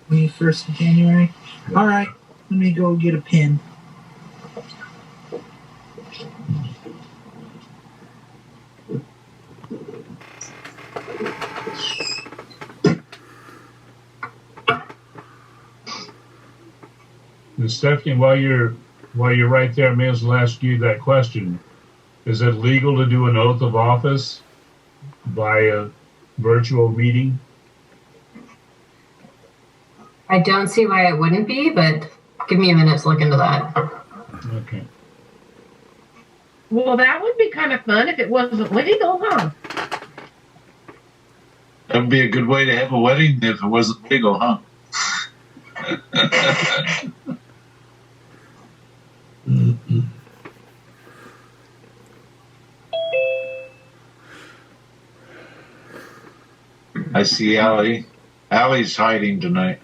21st of January. All right, let me go get a pen. And Stephanie, while you're right there, I may as well ask you that question. Is it legal to do an oath of office by a virtual meeting? I don't see why it wouldn't be, but give me a minute to look into that. Okay. Well, that would be kind of fun if it wasn't legal, huh? That would be a good way to have a wedding if it wasn't legal, huh? I see Allie. Allie's hiding tonight.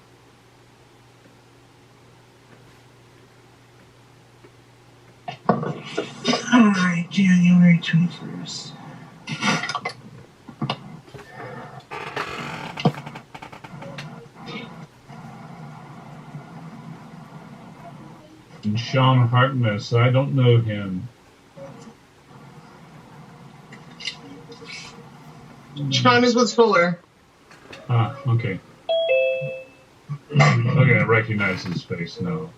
All right, January 21st. And Sean Harkness, I don't know him. Sean is with Fuller. Ah, okay. Okay, I recognize his face now.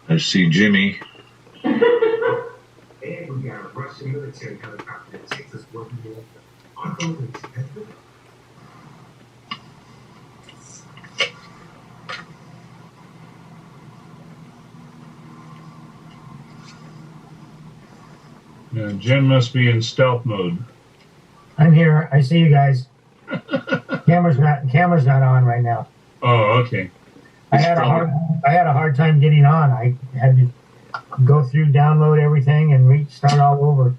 I see Jimmy. Yeah, Jim must be in stealth mode. I'm here. I see you guys. Camera's not on right now. Oh, okay. I had a hard time getting on. I had to go through, download everything, and start all over.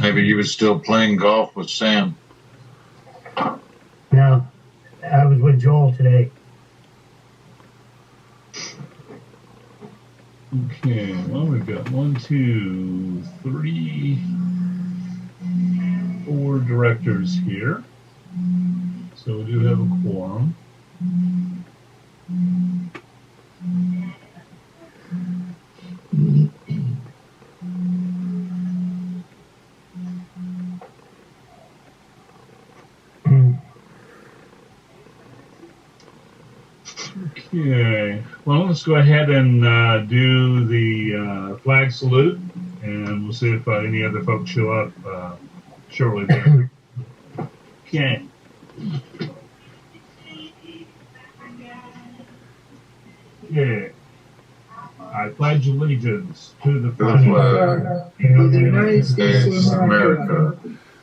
Maybe you were still playing golf with Sam. No, I was with Joel today. Okay, well, we've got 1, 2, 3, 4 directors here. So we do have a quorum. Okay, well, let's go ahead and do the flag salute, and we'll see if any other folks show up shortly there. Okay. Okay. I pledge allegiance to the flag of the United States of America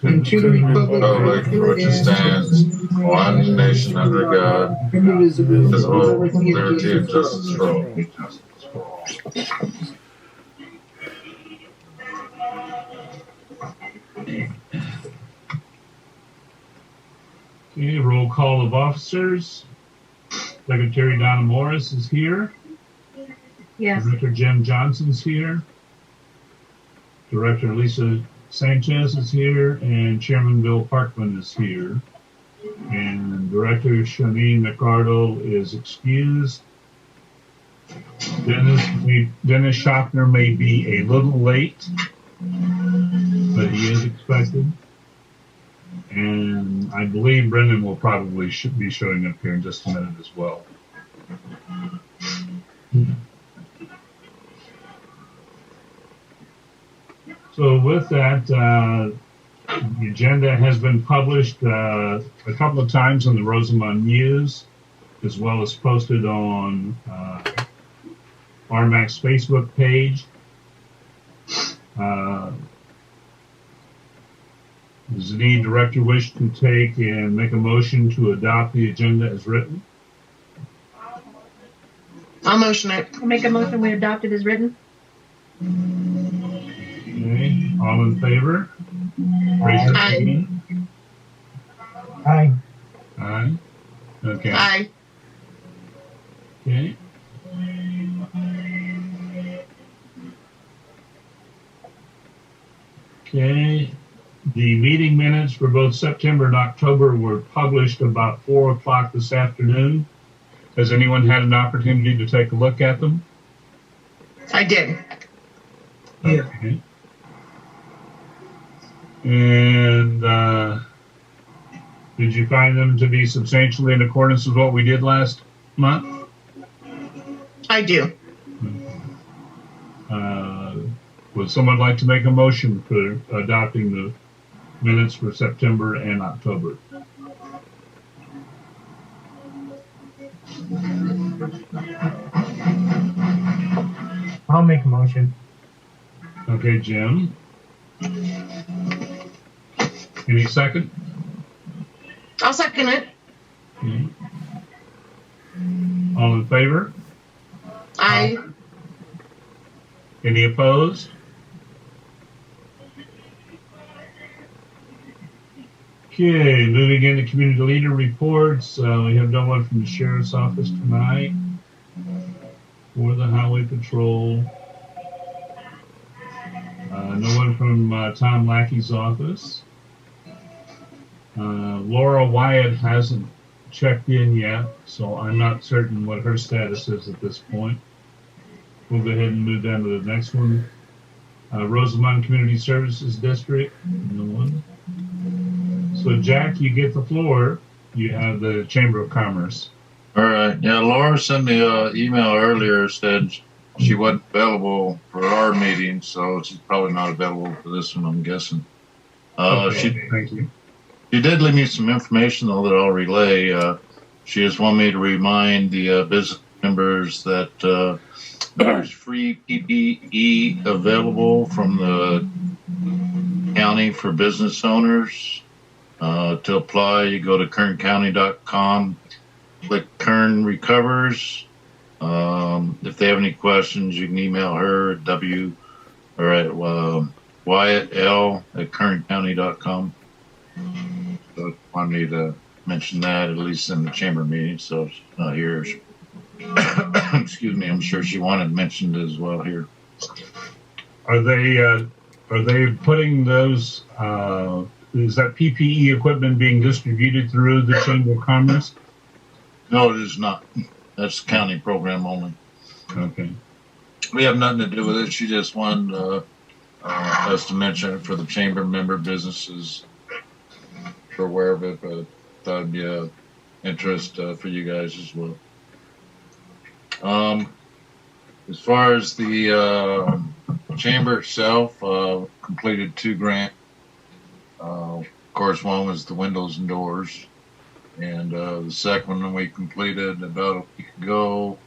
and to the republic for which it stands, one nation under God, indivisible, with liberty and justice for all. Okay, roll call of officers. Secretary Donna Morris is here. Yes. Director Jim Johnson's here. Director Lisa Sanchez is here, and Chairman Bill Parkman is here. And Director Shanine McArdle is excused. Dennis Schaffner may be a little late, but he is expected. And I believe Brendan will probably be showing up here in just a minute as well. So with that, the agenda has been published a couple of times on the Rosamond News, as well as posted on Rmac's Facebook page. Does any director wish to take and make a motion to adopt the agenda as written? I'll motion it. I'll make a motion we adopt it as written. Okay, all in favor? Raise your hand. Aye. Aye. Okay. Aye. Okay. Okay. The meeting minutes for both September and October were published about 4 o'clock this afternoon. Has anyone had an opportunity to take a look at them? I did. Yeah. Okay. And did you find them to be substantially in accordance with what we did last month? I do. Would someone like to make a motion for adopting the minutes for September and October? I'll make a motion. Okay, Jim. Any second? I'll second it. Okay. All in favor? I Any opposed? Okay, moving into community leader reports. We have no one from the sheriff's office tonight or the highway patrol. No one from Tom Lackey's office. Laura Wyatt hasn't checked in yet, so I'm not certain what her status is at this point. We'll go ahead and move down to the next one. Rosamond Community Services District, no one. So Jack, you get the floor. You have the Chamber of Commerce. All right. Yeah, Laura sent me an email earlier, said she wasn't available for our meeting, so she's probably not available for this one, I'm guessing. Okay, thank you. She did leave me some information, though, that I'll relay. She just wanted me to remind the business members that there's free PPE available from the county for business owners. To apply, you go to kerncounty.com, click Kern Recovers. If they have any questions, you can email her at WyattL@kerncounty.com. So I wanted me to mention that, at least in the chamber meeting, so she's not here. Excuse me, I'm sure she wanted mentioned as well here. Are they putting those? Is that PPE equipment being distributed through the Chamber of Commerce? No, it is not. That's county program only. Okay. We have nothing to do with it. She just wanted us to mention it for the chamber member businesses. We're aware of it, but that would be of interest for you guys as well. As far as the chamber itself, completed 2 grants. Of course, one was the windows and doors, and the second one we completed about a week ago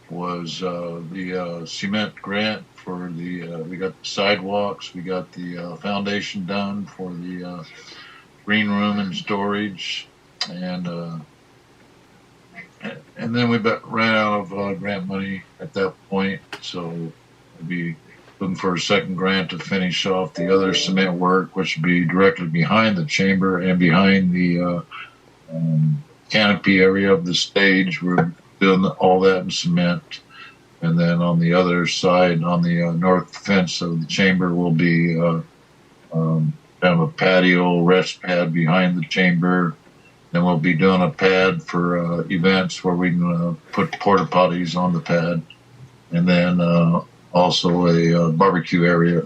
was the cement grant for the. We got the sidewalks, we got the foundation done for the green room and storage, and then we ran out of grant money at that point, so we'll be looking for a second grant to finish off the other cement work, which would be directly behind the chamber and behind the canopy area of the stage. We're doing all that in cement. And then on the other side, on the north fence of the chamber, will be kind of a patio rest pad behind the chamber. Then we'll be doing a pad for events where we can put porta potties on the pad. And then also a barbecue area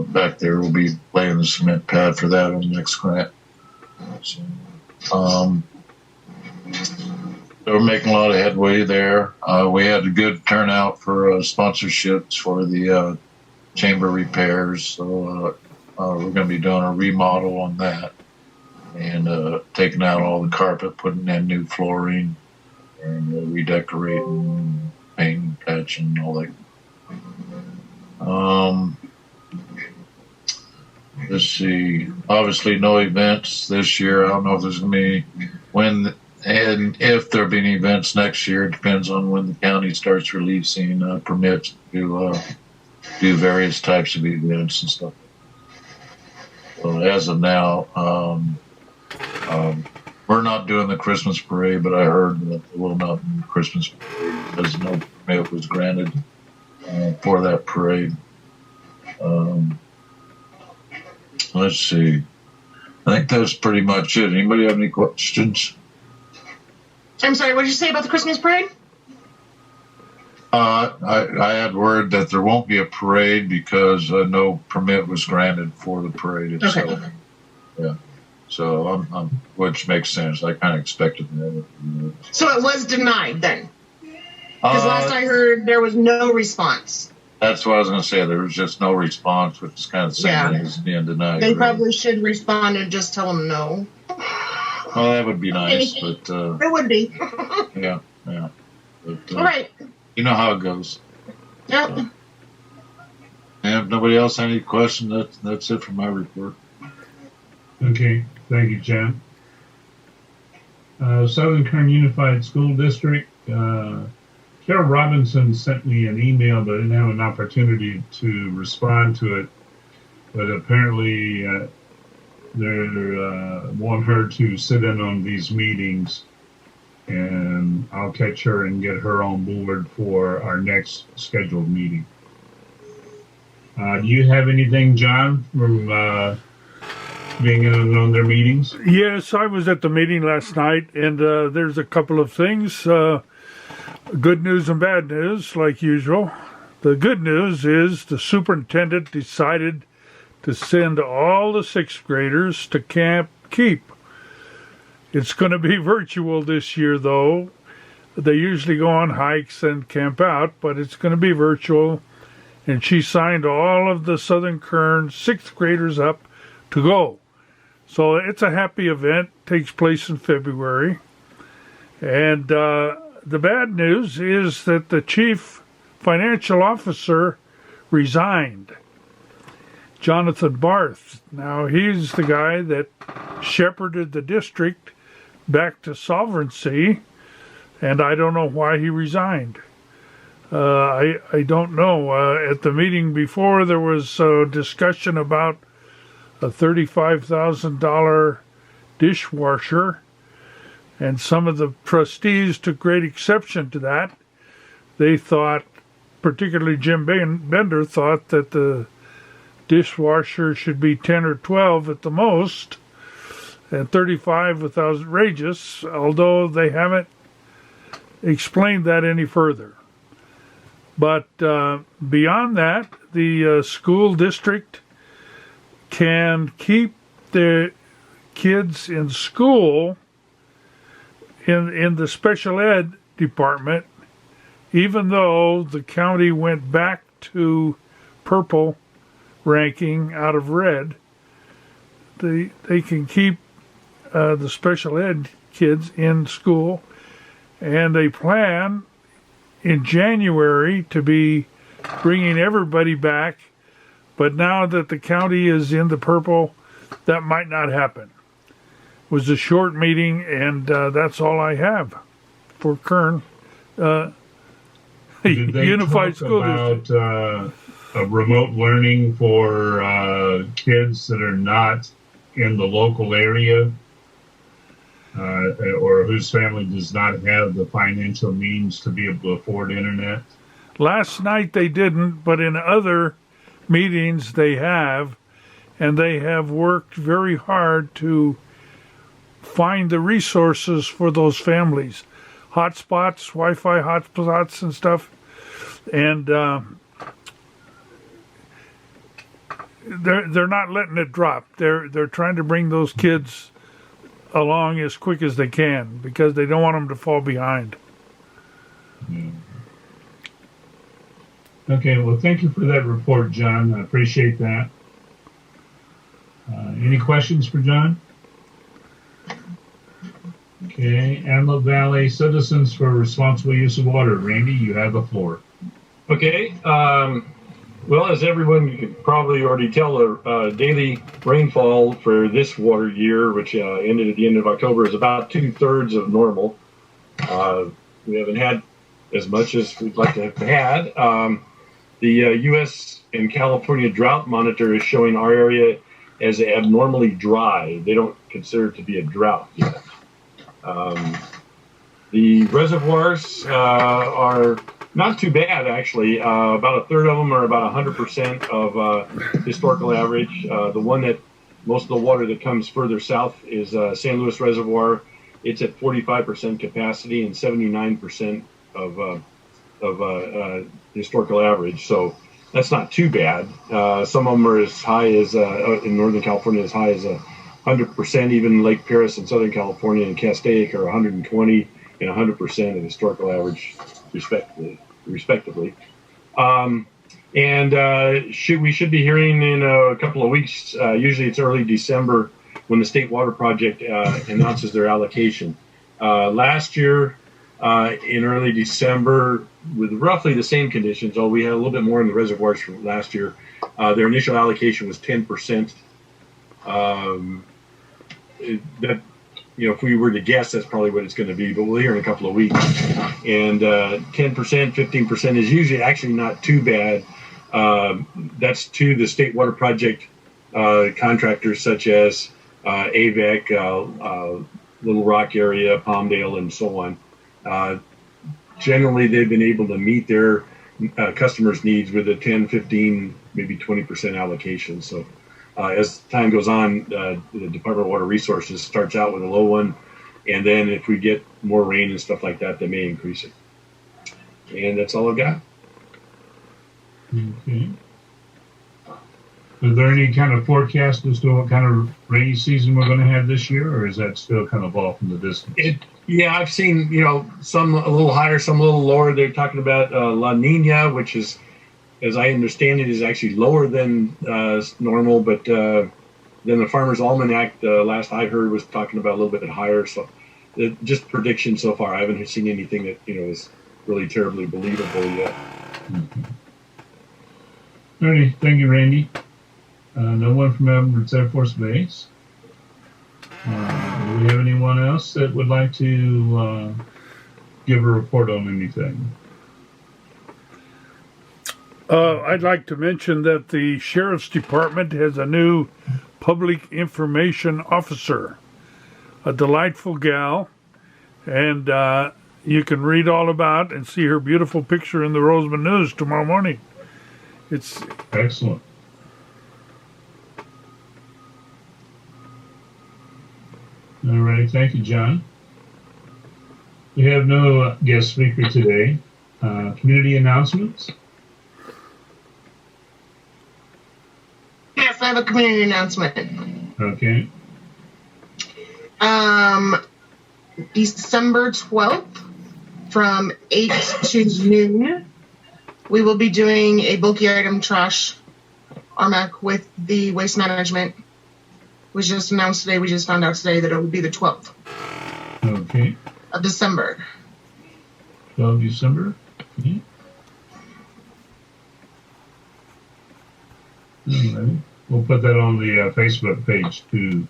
back there. We'll be laying the cement pad for that on the next grant. So, we're making a lot of headway there. We had a good turnout for sponsorships for the chamber repairs. So we're going to be doing a remodel on that and taking out all the carpet, putting in new flooring, and redecorating, painting, patching, all that. Let's see. Obviously, no events this year. I don't know if there's going to be when and if there'll be any events next year. It depends on when the county starts releasing permits to do various types of events and stuff. So as of now, we're not doing the Christmas parade, but I heard that there will not be a Christmas parade because no permit was granted for that parade. Let's see. I think that's pretty much it. Anybody have any questions? I'm sorry, what did you say about the Christmas parade? I had word that there won't be a parade because no permit was granted for the parade itself. Okay. Yeah. So I'm which makes sense. I kind of expected that. So it was denied then? Because last I heard, there was no response. That's what I was going to say. There was just no response, which is kind of the same thing as being denied. They really. probably should respond and just tell them no. Well, that would be nice, but It would be. yeah. But, All right. You know how it goes. Yep. And if nobody else has any questions, that's it for my report. Okay, thank you, John. Southern Kern Unified School District. Carol Robinson sent me an email, but I didn't have an opportunity to respond to it. But apparently, they want her to sit in on these meetings, and I'll catch her and get her on board for our next scheduled meeting. Do you have anything, John, from being in on their meetings? Yes, I was at the meeting last night, and there's a couple of things. Good news and bad news, like usual. The good news is the superintendent decided to send all the sixth graders to Camp Keep. It's going to be virtual this year, though. They usually go on hikes and camp out, but it's going to be virtual. And she signed all of the Southern Kern sixth graders up to go. So it's a happy event. Takes place in February. And the bad news is that the chief financial officer resigned. Jonathan Barth. Now, he's the guy that shepherded the district back to solvency, and I don't know why he resigned. I don't know. At the meeting before, there was a discussion about a $35,000 dishwasher, and some of the trustees took great exception to that. They thought, particularly Jim Bender, thought that the dishwasher should be 10 or 12 at the most, and 35 was outrageous, although they haven't explained that any further. But beyond that, the school district can keep their kids in school in the special ed department, even though the county went back to purple ranking out of red. They can keep the special ed kids in school, and they plan in January to be bringing everybody back, but now that the county is in the purple, that might not happen. It was a short meeting, and that's all I have for Kern Did they Unified talk School about District. remote learning for kids that are not in the local area, or whose family does not have the financial means to be able to afford internet? Last night they didn't, but in other meetings they have, and they have worked very hard to find the resources for those families. Hotspots, Wi-Fi hotspots and stuff. And they're not letting it drop. They're trying to bring those kids along as quick as they can because they don't want them to fall behind. Okay, well, thank you for that report, John. I appreciate that. Any questions for John? Okay, Antelope Valley Citizens for Responsible Use of Water. Randy, you have the floor. Okay. Well, as everyone could probably already tell, the daily rainfall for this water year, which ended at the end of October, is about 2/3 of normal. We haven't had as much as we'd like to have had. The U.S. and California Drought Monitor is showing our area as abnormally dry. They don't consider it to be a drought yet. The reservoirs are not too bad, actually. About 1/3 of them are about 100% of historical average. The one that most of the water that comes further south is San Luis Reservoir. It's at 45% capacity and 79% of historical average. So that's not too bad. Some of them are as high as in Northern California, as high as 100%. Even Lake Paris in Southern California and Castaic are 120 and 100% of historical average, respectively. We should be hearing in a couple of weeks. Usually it's early December when the State Water Project announces their allocation. Last year, in early December, with roughly the same conditions, although we had a little bit more in the reservoirs from last year, their initial allocation was 10%. If we were to guess, that's probably what it's going to be, but we'll hear in a couple of weeks. And 10%, 15% is usually actually not too bad. That's to the State Water Project contractors such as AVEC, Little Rock area, Palmdale, and so on. Generally, they've been able to meet their customers' needs with a 10, 15, maybe 20% allocation. So as time goes on, the Department of Water Resources starts out with a low one, and then if we get more rain and stuff like that, they may increase it. And that's all I've got. Okay. Is there any kind of forecast as to what kind of rainy season we're going to have this year, or is that still kind of off in the distance? Yeah, I've seen, some a little higher, some a little lower. They're talking about La Nina, which is, as I understand it, is actually lower than normal. But then the Farmer's Almanac, the last I heard, was talking about a little bit higher. So just prediction so far. I haven't seen anything that, is really terribly believable yet. Mm-hmm. All right, thank you, Randy. No one from Edwards Air Force Base. Do we have anyone else that would like to give a report on anything? I'd like to mention that the Sheriff's Department has a new public information officer, a delightful gal, and you can read all about and see her beautiful picture in the Rosamond News tomorrow morning. It's excellent. All right, thank you, John. We have no guest speaker today. Community announcements? Yes, I have a community announcement. Okay. December 12th from 8 to noon, we will be doing a bulky item trash RMAC with the waste management. Was just announced today. We just found out today that it will be the 12th. Okay. Of December. 12 December. Okay. All right. We'll put that on the Facebook page too.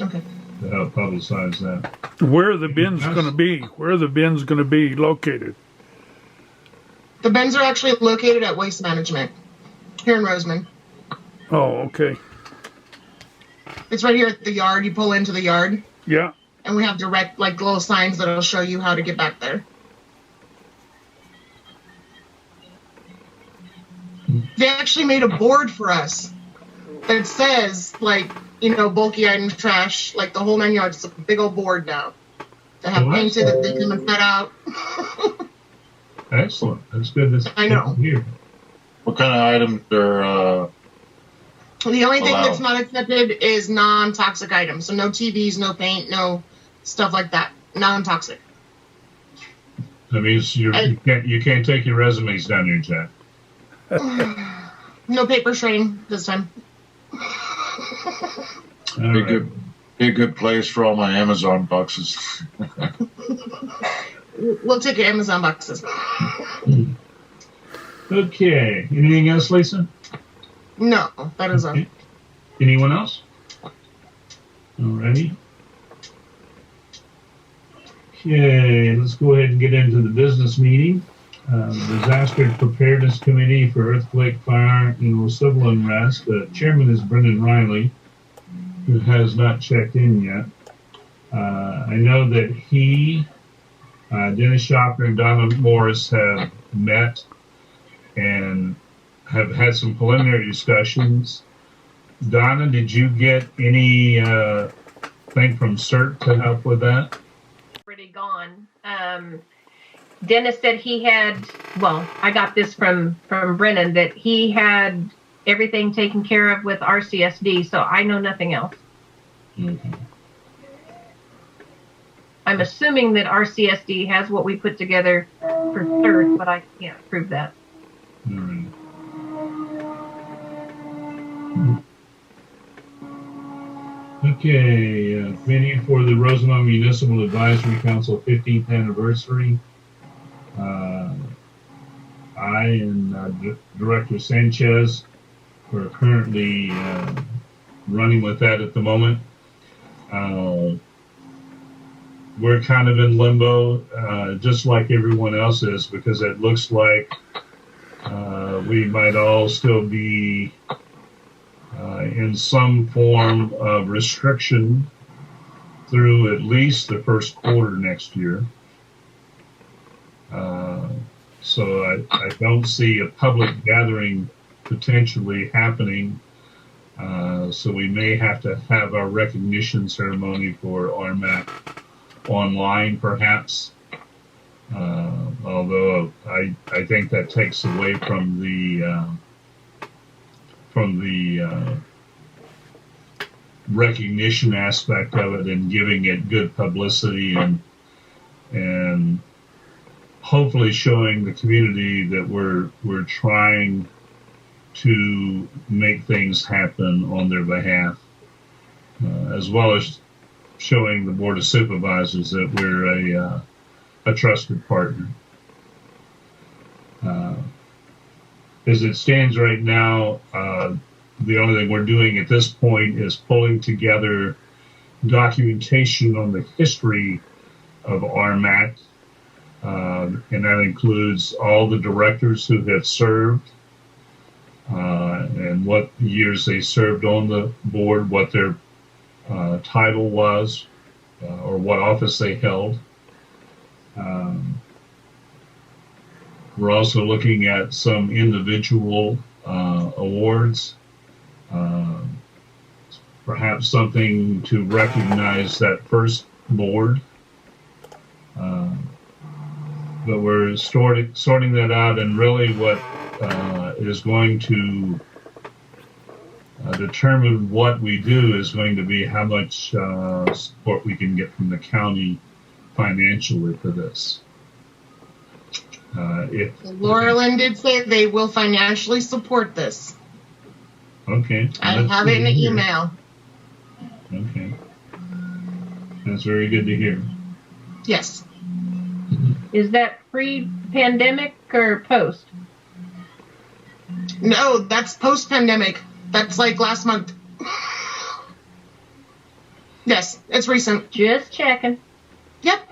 Okay. To help publicize that. Where are the bins going to be? Where are the bins going to be located? The bins are actually located at Waste Management here in Rosemont. Oh, okay. It's right here at the yard. You pull into the yard. Yeah. And we have direct, little signs that'll show you how to get back there. They actually made a board for us that says, bulky item trash, the whole 9 yards. It's a big old board now. They have painted that they can cut out. Excellent. That's good. I know. Here. What kind of items are the only thing allowed? that's not accepted is non-toxic items. So no TVs, no paint, no stuff like that. Non-toxic. That means you can't take your resumes down here, Jack. No paper shredding this time. Be a good place for all my Amazon boxes. We'll take your Amazon boxes. Okay. Anything else, Lisa? No, that is all. Anyone else? Alrighty. Okay, let's go ahead and get into the business meeting. Disaster Preparedness Committee for Earthquake, Fire, and Civil Unrest. The chairman is Brendan Riley, who has not checked in yet. I know that he, Dennis Shopper, and Donna Morris have met and have had some preliminary discussions. Donna, did you get any thing from CERT to help with that? Already gone. Dennis said he had, well, I got this from Brennan, that he had everything taken care of with RCSD, so I know nothing else. Okay. I'm assuming that RCSD has what we put together for CERT, but I can't prove that. All right. Okay, committee for the Rosamond Municipal Advisory Council 15th anniversary. I and Director Sanchez are currently running with that at the moment. We're kind of in limbo, just like everyone else is, because it looks like we might all still be in some form of restriction through at least the first quarter next year. So I don't see a public gathering potentially happening. So we may have to have our recognition ceremony for Rmac online, perhaps. Although I think that takes away from the recognition aspect of it and giving it good publicity and hopefully showing the community that we're trying to make things happen on their behalf, as well as showing the Board of Supervisors that we're a trusted partner. As it stands right now, the only thing we're doing at this point is pulling together documentation on the history of Rmac, and that includes all the directors who have served, and what years they served on the board, what their title was, or what office they held. We're also looking at some individual awards, perhaps something to recognize that first board. But we're sorting that out, and really what is going to determine what we do is going to be how much support we can get from the county financially for this. Laura Lynn did say they will financially support this. Okay. I have it in the email. Okay. That's very good to hear. Yes. Is that pre-pandemic or post? No, that's post-pandemic. That's like last month. Yes, it's recent. Just checking. Yep.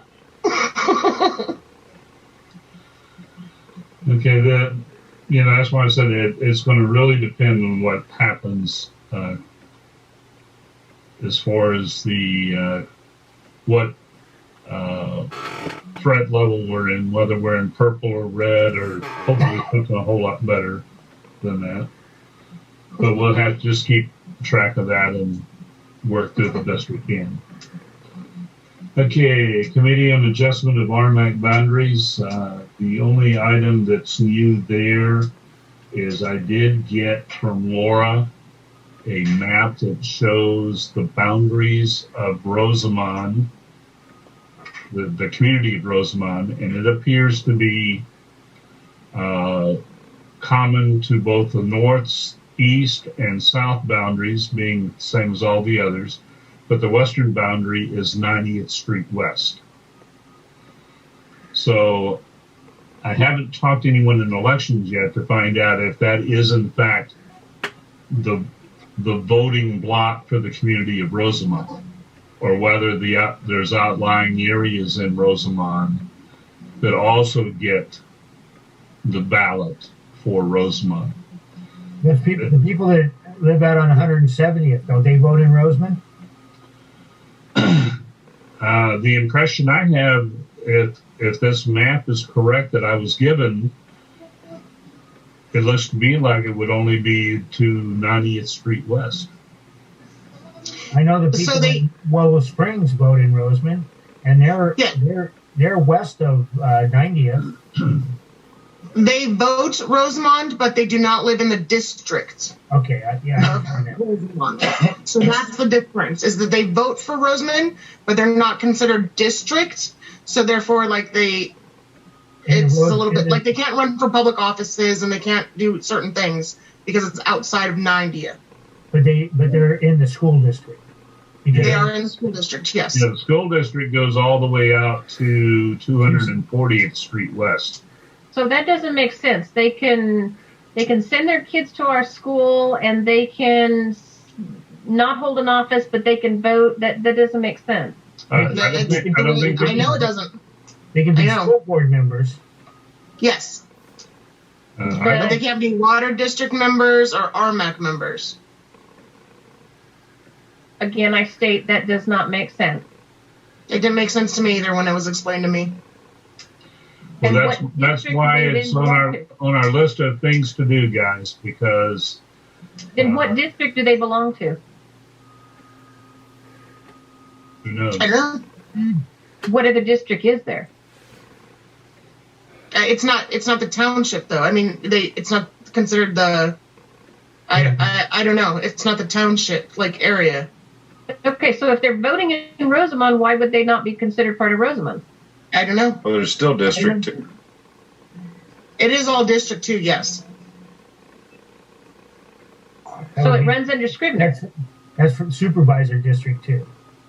Okay, that's why I said it's going to really depend on what happens as far as the what threat level we're in, whether we're in purple or red, or hopefully something a whole lot better than that. But we'll have to just keep track of that and work through the best we can. Okay, Committee on Adjustment of Rmac Boundaries. The only item that's new there is I did get from Laura a map that shows the boundaries of Rosamond, the community of Rosamond, and it appears to be common to both the north, east, and south boundaries, being the same as all the others, but the western boundary is 90th Street West. So I haven't talked to anyone in elections yet to find out if that is in fact the voting block for the community of Rosamond, or whether there's outlying areas in Rosamond that also get the ballot for Rosamond. The people that live out on 170th, don't they vote in Rosamond? The impression I have, if this map is correct that I was given, It looks to me like it would only be to 90th Street West. I know the people in Willow Springs vote in Rosamond, and they're west of 90th. They vote Rosamond, but they do not live in the district. Okay, Rosamond. So that's the difference, is that they vote for Rosamond, but they're not considered district. So therefore, like it's a little bit like they can't run for public offices and they can't do certain things because it's outside of 90th. But they're in the school district. They are in the school district, yes. Yeah, the school district goes all the way out to 240th Street West. So that doesn't make sense. They can send their kids to our school and they can not hold an office, but they can vote. That doesn't make sense. I don't think I know it doesn't. They can be school board members. Yes. But they can't be water district members or RMAC members. Again, I state that does not make sense. It didn't make sense to me either when it was explained to me. Well, that's why it's on our list of things to do, guys, because... Then what district do they belong to? Who knows? I don't know. What other district is there? It's not the township, though. I mean, it's not considered the... I don't know. It's not the township, area. Okay, so if they're voting in Rosamond, why would they not be considered part of Rosamond? I don't know. Well, there's still District 2. It is all District 2, yes. So it runs under Scribner. That's from Supervisor District 2.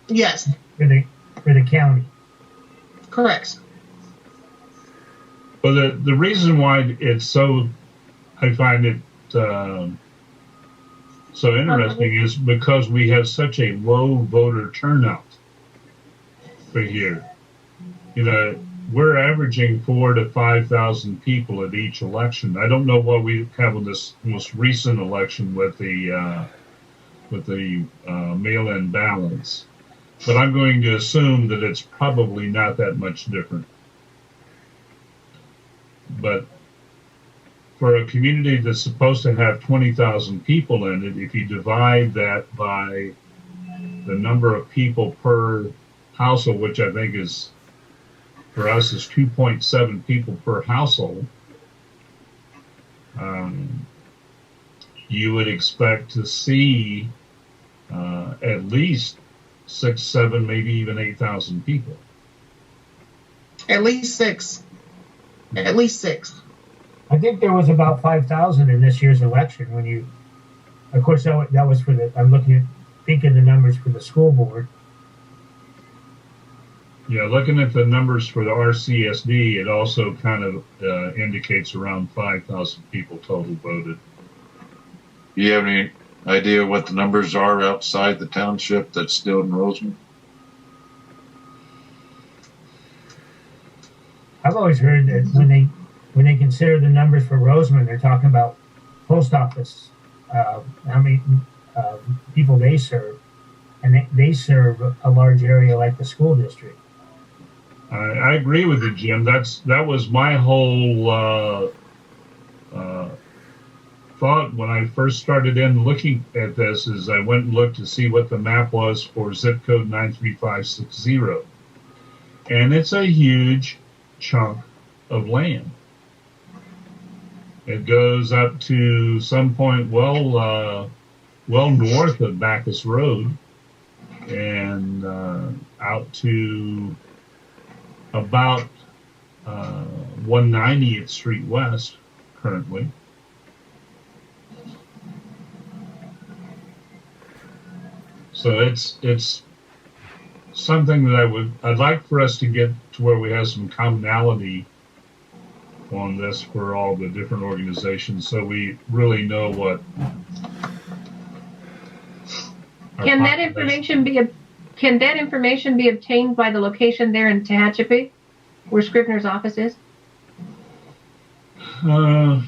Yes. For the county. Correct. Well, the reason why it's so, I find it so interesting is because we have such a low voter turnout for here. You know, we're averaging 4,000 to 5,000 people at each election. I don't know what we have in this most recent election with the mail-in ballots, but I'm going to assume that it's probably not that much different. But for a community that's supposed to have 20,000 people in it, if you divide that by the number of people per household, which I think is, for us, is 2.7 people per household, you would expect to see at least 6, 7, maybe even 8,000 people. At least 6. At least 6. I think there was about 5,000 in this year's election. Of course, that was for I'm thinking the numbers for the school board. Yeah, looking at the numbers for the RCSD, it also kind of indicates around 5,000 people total voted. Do you have any idea what the numbers are outside the township that's still in Rosemont? I've always heard that when they consider the numbers for Rosemont, they're talking about post office, how many people they serve, and they serve a large area like the school district. I agree with you, Jim. That was my whole thought when I first started in looking at this. Is I went and looked to see what the map was for zip code 93560, and it's a huge chunk of land. It goes up to some point well north of Bacchus Road and out to about 190th Street West currently. So it's something that I'd like for us to get to where we have some commonality on this for all the different organizations, so we really know what. Can that information be obtained by the location there in Tehachapi, where Scribner's office is? I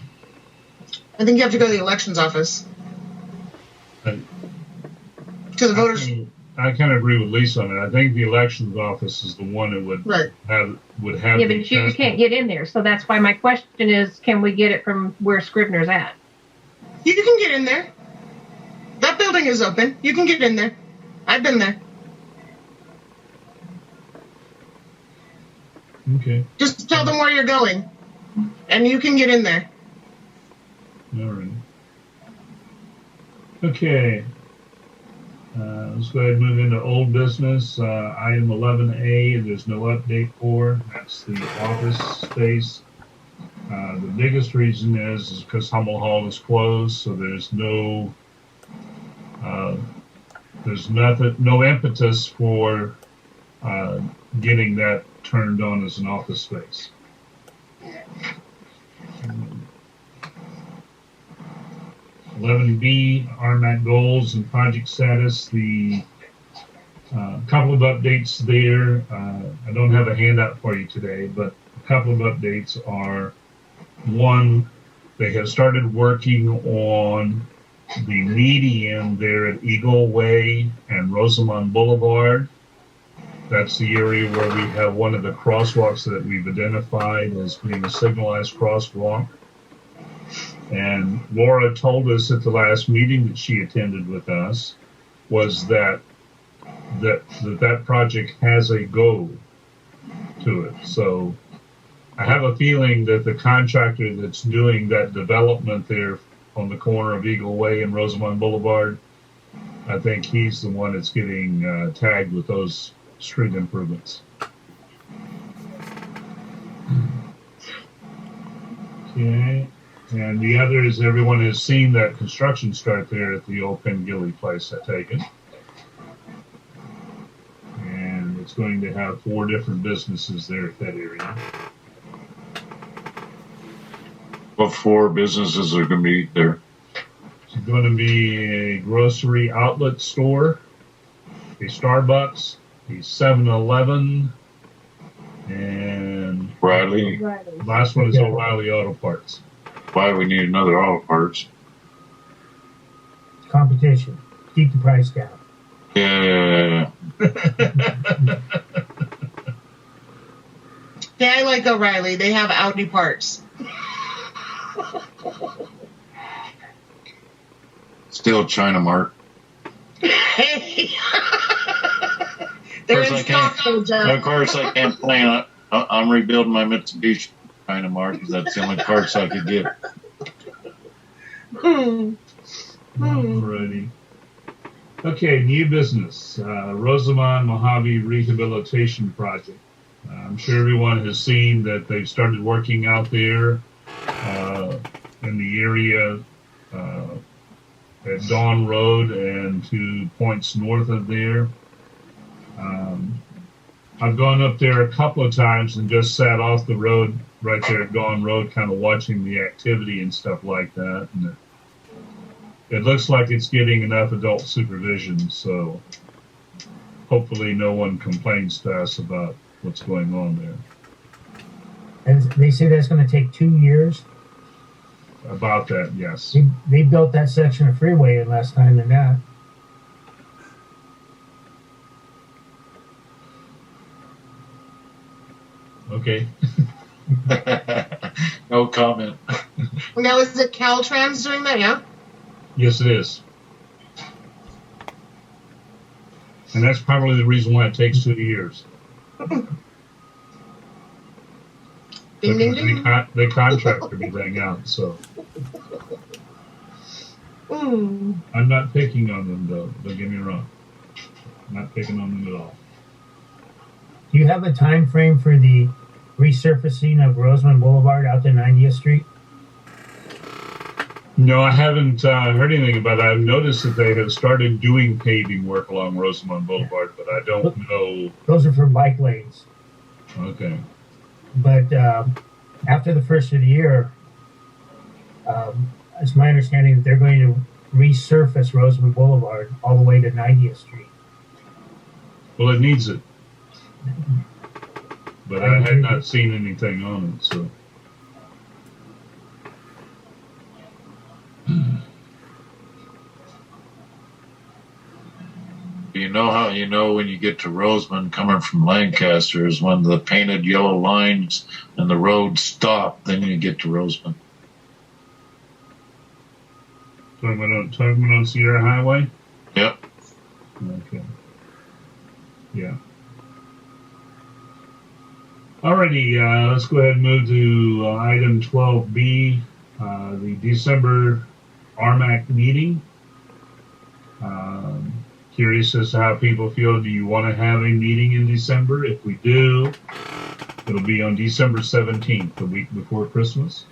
think you have to go to the elections office. To the voters. I kind of agree with Lisa on it. I think the elections office is the one that would Right. have Yeah, the but you best- can't get in there. So that's why my question is, can we get it from where Scrivener's at? You can get in there. That building is open. You can get in there. I've been there. Okay. Just tell them where you're going, and you can get in there. All right. Okay. Let's go ahead and move into old business. Item 11A, there's no update for. That's the office space. The biggest reason is because Hummel Hall is closed, so there's no impetus for getting that turned on as an office space. 11B, RMAC goals and project status. The couple of updates there. I don't have a handout for you today, but a couple of updates are, one, they have started working on the median there at Eagle Way and Rosamond Boulevard. That's the area where we have one of the crosswalks that we've identified as being a signalized crosswalk. And Laura told us at the last meeting that she attended with us was that project has a go to it. So I have a feeling that the contractor that's doing that development there on the corner of Eagle Way and Rosamond Boulevard, I think he's the one that's getting tagged with those street improvements. Okay. And the other is everyone has seen that construction start there at the old Pengilly place, I take it. And it's going to have 4 different businesses there at that area. What 4 businesses are going to be there? It's going to be a grocery outlet store, a Starbucks, a 7-Eleven, and Riley. last one is O'Reilly Auto Parts. Why we need another auto parts? Competition. Keep the price down. Yeah. Yeah, I like O'Reilly. They have Audi parts. Still China Mart. Hey. They're in stock, though, Jeff. Of course, I can't plan. I'm rebuilding my Mitsubishi China Mart because that's the only parts I could get. Alrighty. Okay, new business. Rosamond Mojave Rehabilitation Project. I'm sure everyone has seen that they've started working out there in the area at Dawn Road and 2 points north of there. I've gone up there a couple of times and just sat off the road right there at Dawn Road, kind of watching the activity and stuff like that. And it looks like it's getting enough adult supervision, so hopefully no one complains to us about what's going on there. And they say that's going to take 2 years. About that, yes. They built that section of freeway in less time than that. Okay. No comment. Now, is it Caltrans doing that? Yeah. Yes, it is. And that's probably the reason why it takes 2 years. Ding, ding, ding. They contract everything out, so. Ooh. I'm not picking on them, though. Don't get me wrong. I'm not picking on them at all. Do you have a time frame for the resurfacing of Rosemont Boulevard out to 90th Street? No, I haven't heard anything about it. I've noticed that they have started doing paving work along Rosamond Boulevard, but I don't know. Those are for bike lanes. Okay. But after the first of the year, it's my understanding that they're going to resurface Rosamond Boulevard all the way to 90th Street. Well, it needs it. But I had not seen anything on it, so. Do you know how you know when you get to Rosemont coming from Lancaster is when the painted yellow lines and the road stop. Then you get to Rosemont. Talking about Sierra Highway? Yep. Okay. Yeah. Alrighty, let's go ahead and move to item 12B, the December Rmac meeting. Curious as to how people feel. Do you want to have a meeting in December? If we do, it'll be on December 17th, the week before Christmas.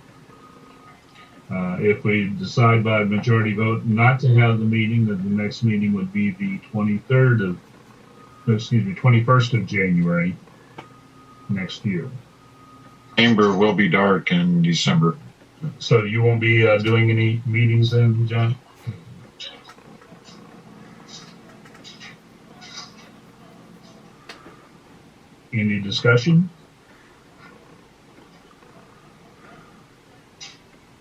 If we decide by majority vote not to have the meeting, then the next meeting would be the 21st of January next year. Chamber will be dark in December. So you won't be doing any meetings then, John? Any discussion?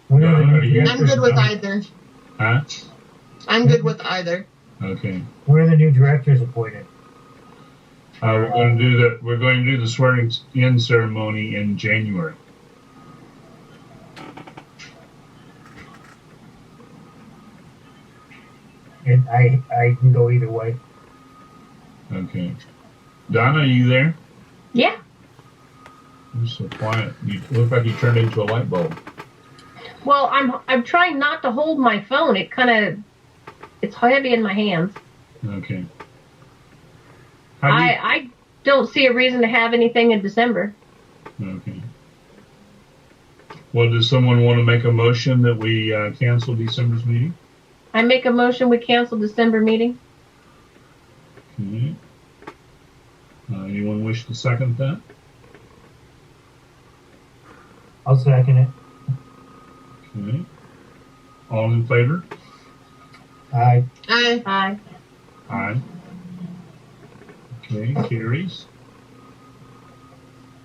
When are the new Are you- I'm good with either. Huh? I'm good with either. Okay. when are the new directors appointed? We're going to do the swearing-in ceremony in January. And I can go either way. Okay. Donna, are you there? Yeah. You're so quiet. You look like you turned into a light bulb. Well, I'm trying not to hold my phone. It's heavy in my hands. Okay. I don't see a reason to have anything in December. Okay. Well, does someone want to make a motion that we cancel December's meeting? I make a motion we cancel December meeting. Okay. Anyone wish to second that? I'll second it. Okay. All in favor? Aye. Aye. Aye. Okay, carries.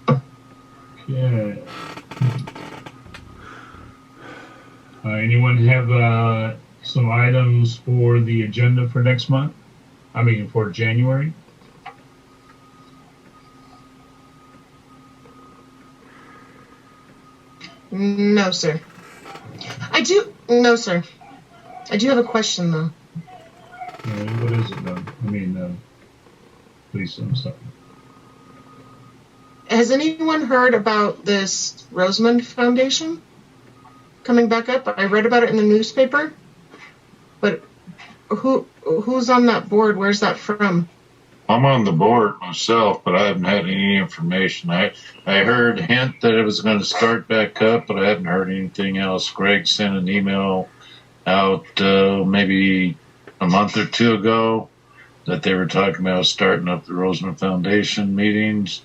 Okay. Anyone have some items for the agenda for next month? I mean, for January? No, sir. No, sir. I do have a question, though. What is it, though? I mean, Lisa, I'm sorry. Has anyone heard about this Rosamond Foundation coming back up? I read about it in the newspaper, but who's on that board? Where's that from? I'm on the board myself, but I haven't had any information. I heard a hint that it was going to start back up, but I haven't heard anything else. Greg sent an email out maybe a month or two ago that they were talking about starting up the Rosamond Foundation meetings,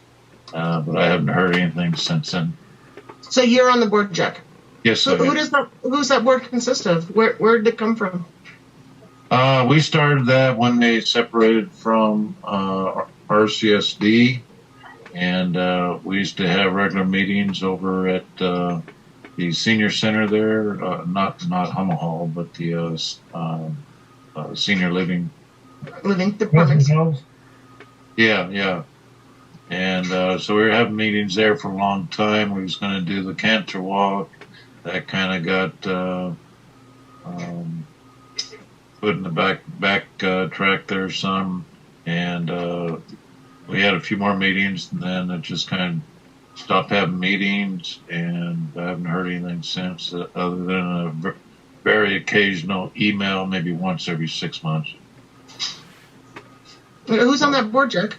but I haven't heard anything since then. So you're on the board, Jack? Yes, I am. Who's that board consist of? Where did it come from? We started that when they separated from RCSD, and we used to have regular meetings over at the senior center there, not Hummer Hall, but the senior living department. Yeah. And so we were having meetings there for a long time. We was going to do the canter walk. That kind of got put in the back track there some, and we had a few more meetings, and then it just kind of stopped having meetings, and I haven't heard anything since, other than a very occasional email, maybe once every 6 months. Who's on that board, Jack?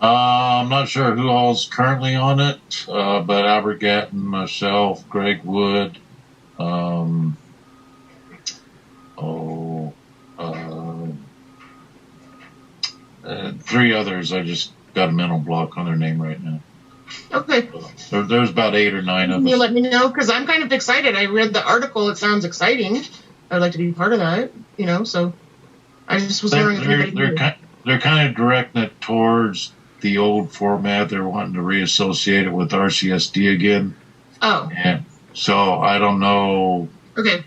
I'm not sure who all's currently on it, but Albert Gatton, myself, Greg Wood, three others. I just got a mental block on their name right now. Okay. There's about 8 or 9 of us. Can you let me know? Because I'm kind of excited. I read the article. It sounds exciting. I'd like to be part of that, so I just was wondering if anybody knew. They're kind of directing it towards the old format. They're wanting to reassociate it with RCSD again. Oh. And so I don't know. Okay.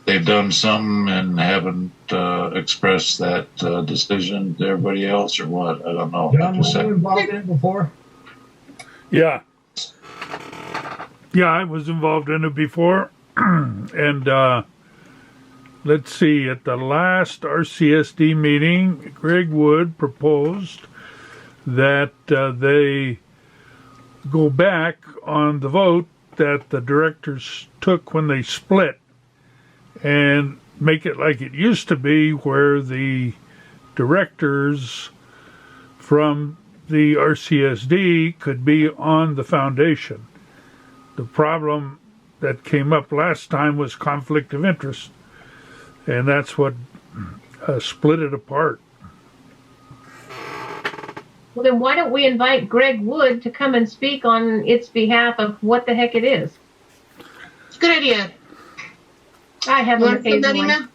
they've done something and haven't expressed that decision to everybody else, or what? I don't know. John, were you involved in it before? Yeah. Yeah, I was involved in it before. And let's see, at the last RCSD meeting, Greg Wood proposed that they go back on the vote that the directors took when they split and make it like it used to be, where the directors from the RCSD could be on the foundation. The problem that came up last time was conflict of interest, and that's what split it apart. Well, then why don't we invite Greg Wood to come and speak on its behalf of what the heck it is? Good idea. I have You an want to send that occasional email?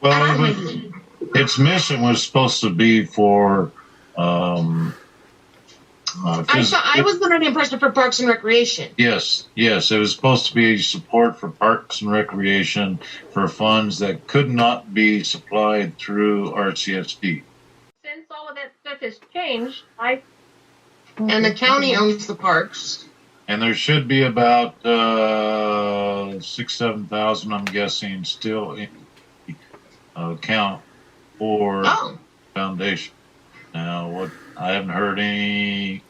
Well, its mission was supposed to be for. I was under the impression for Parks and Recreation. Yes, it was supposed to be support for Parks and Recreation for funds that could not be supplied through RCSD. Since all of that stuff has changed, And the county owns the parks. And there should be about 6,000-7,000, I'm guessing, still in the account for foundation. Now, what I haven't heard any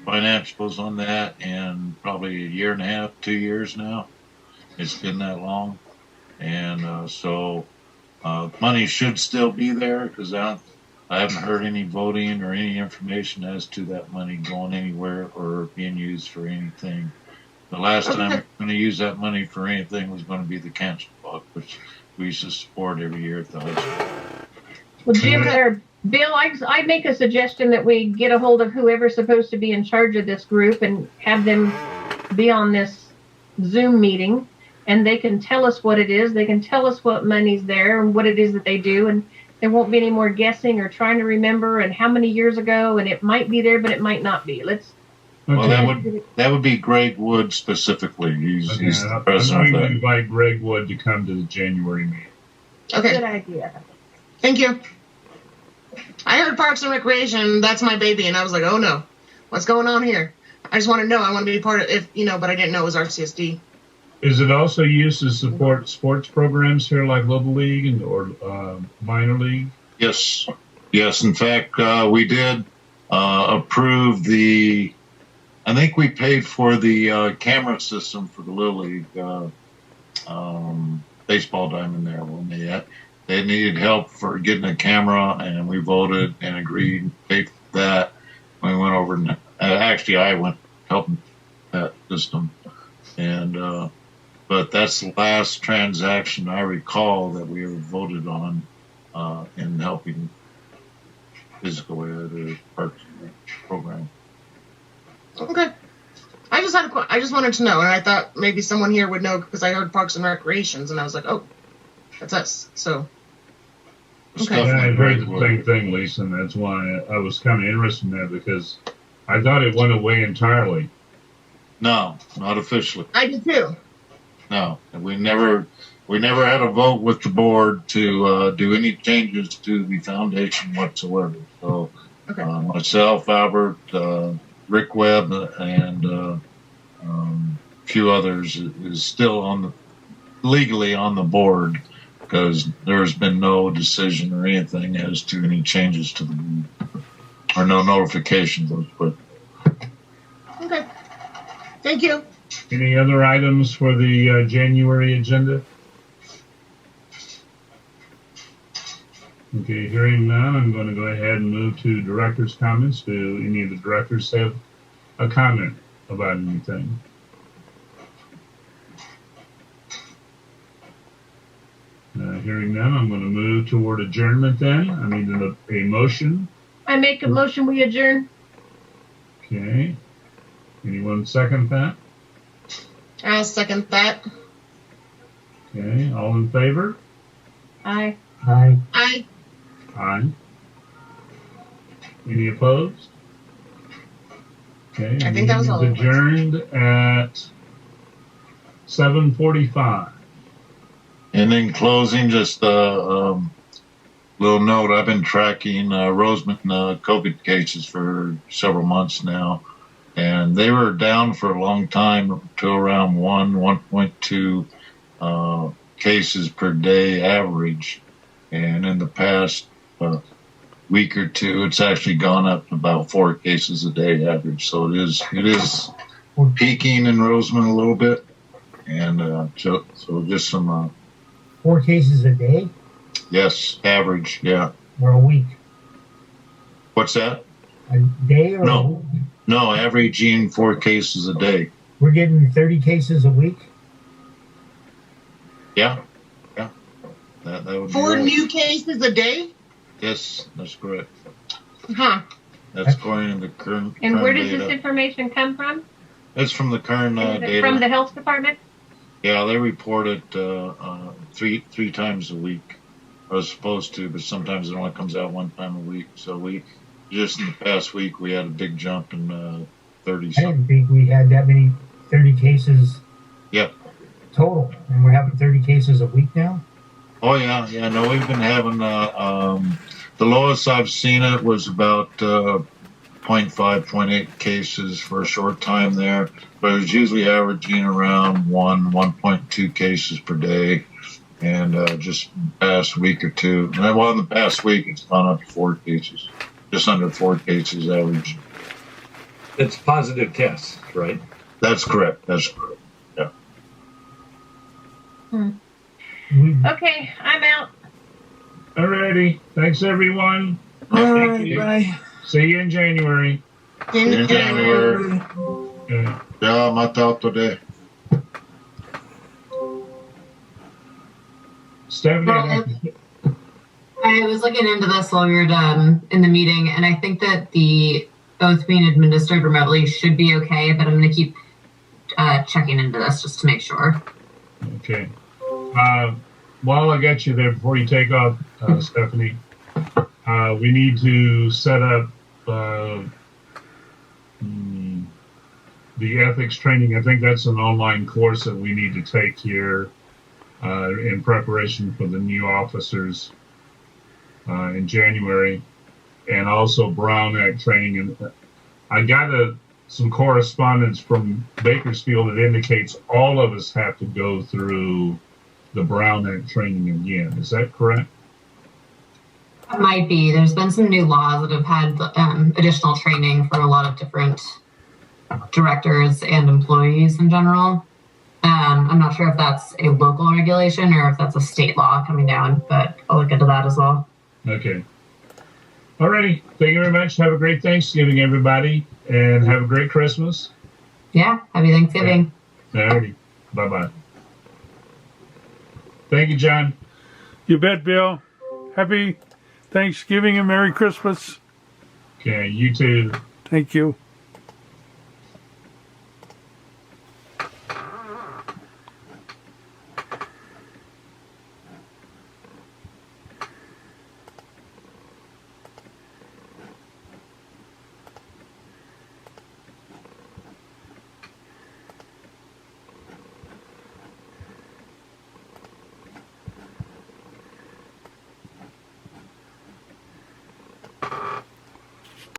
financials on that in probably a year and a half, 2 years now. It's been that long, and so money should still be there, because I haven't heard any voting or any information as to that money going anywhere or being used for anything. The last time we were going to use that money for anything was going to be the cancer buck, which we used to support every year at the high school. well, Jim or Bill, I make a suggestion that we get a hold of whoever's supposed to be in charge of this group and have them be on this Zoom meeting, and they can tell us what it is. They can tell us what money's there and what it is that they do, and there won't be any more guessing or trying to remember and how many years ago, and it might be there, but it might not be. Well, that would be Greg Wood specifically. He's the president. I'm going to invite Greg Wood to come to the January meeting. Okay. Good idea. Thank you. I heard Parks and Recreation, that's my baby, and I was like, oh no, what's going on here? I just want to know. I want to be part of it, but I didn't know it was RCSD. Is it also used to support sports programs here, like Little League or minor league? Yes. In fact, we did approve I think we paid for the camera system for the Little League baseball diamond there when they needed help for getting a camera, and we voted and agreed and paid for that. We went over and actually I went helping that system, and but that's the last transaction I recall that we ever voted on in helping physical ed or parks program. Okay. I just wanted to know, and I thought maybe someone here would know, because I heard Parks and Recreations, and I was like, oh, that's us. So, okay. Yeah, I heard the same thing, Lisa, and that's why I was kind of interested in that, because I thought it went away entirely. No, not officially. I did too. No, we never had a vote with the board to do any changes to the foundation whatsoever. So, myself, Albert, Rick Webb, and a few others is still legally on the board, because there's been no decision or anything as to any changes to the board, or no notifications. But okay, thank you. Any other items for the January agenda? Okay, hearing none, I'm going to go ahead and move to director's comments. Do any of the directors have a comment about anything? Hearing none, I'm going to move toward adjournment then. I need a motion. I make a motion we adjourn. Okay. Anyone second that? I'll second that. Okay, all in favor? Aye. Aye. Aye. Aye. Any opposed? Okay, I think that was all. Adjourned at 7:45. And in closing, just a little note. I've been tracking Rosamond COVID cases for several months now, and they were down for a long time to around 1.2 cases per day average. And in the past week or two, it's actually gone up to about 4 cases a day average. So it is peaking in Rosamond a little bit, and so just some 4 cases a day yes, average, yeah. or a week? What's that? A day or a No, week? no, averaging 4 cases a day. We're getting 30 cases a week? Yeah. That would be 4 right. new cases a day? Yes, that's correct. Huh. That's according to the current. And current where does data. this information come from? It's from the current Is it data. from the health department? Yeah, they report it three times a week. I was supposed to, but sometimes it only comes out 1 time a week. So just in the past week, we had a big jump in 30 I something. didn't think we had that many 30 cases Yep. total. And we're having 30 cases a week now? Oh yeah. No, we've been having the lowest I've seen it was about 0.5, 0.8 cases for a short time there, but it was usually averaging around 1.2 cases per day. And just past week or two, in the past week, it's gone up to 4 cases, just under 4 cases average. It's positive tests, right? That's correct. Yeah. Okay, I'm out. Alrighty. Thanks, everyone. All Thank right, you. bye. See you in January. In January. Okay. Yeah, mata today. Stephanie, I was looking into this while we were in the meeting, and I think that the oath being administered remotely should be okay, but I'm going to keep checking into this just to make sure. okay. While I got you there, before you take off, Stephanie, we need to set up the ethics training. I think that's an online course that we need to take here in preparation for the new officers in January, and also Brown Act training. And I got some correspondence from Bakersfield that indicates all of us have to go through the Brown Act training again. Is that correct? It might be. There's been some new laws that have had additional training for a lot of different directors and employees in general. I'm not sure if that's a local regulation or if that's a state law coming down, but I'll look into that as well. Okay. Alrighty. Thank you very much. Have a great Thanksgiving, everybody, and have a great Christmas. Yeah, happy Thanksgiving. Alrighty. Bye-bye. Thank you, John. You bet, Bill. Happy Thanksgiving and Merry Christmas. Okay, you too. Thank you.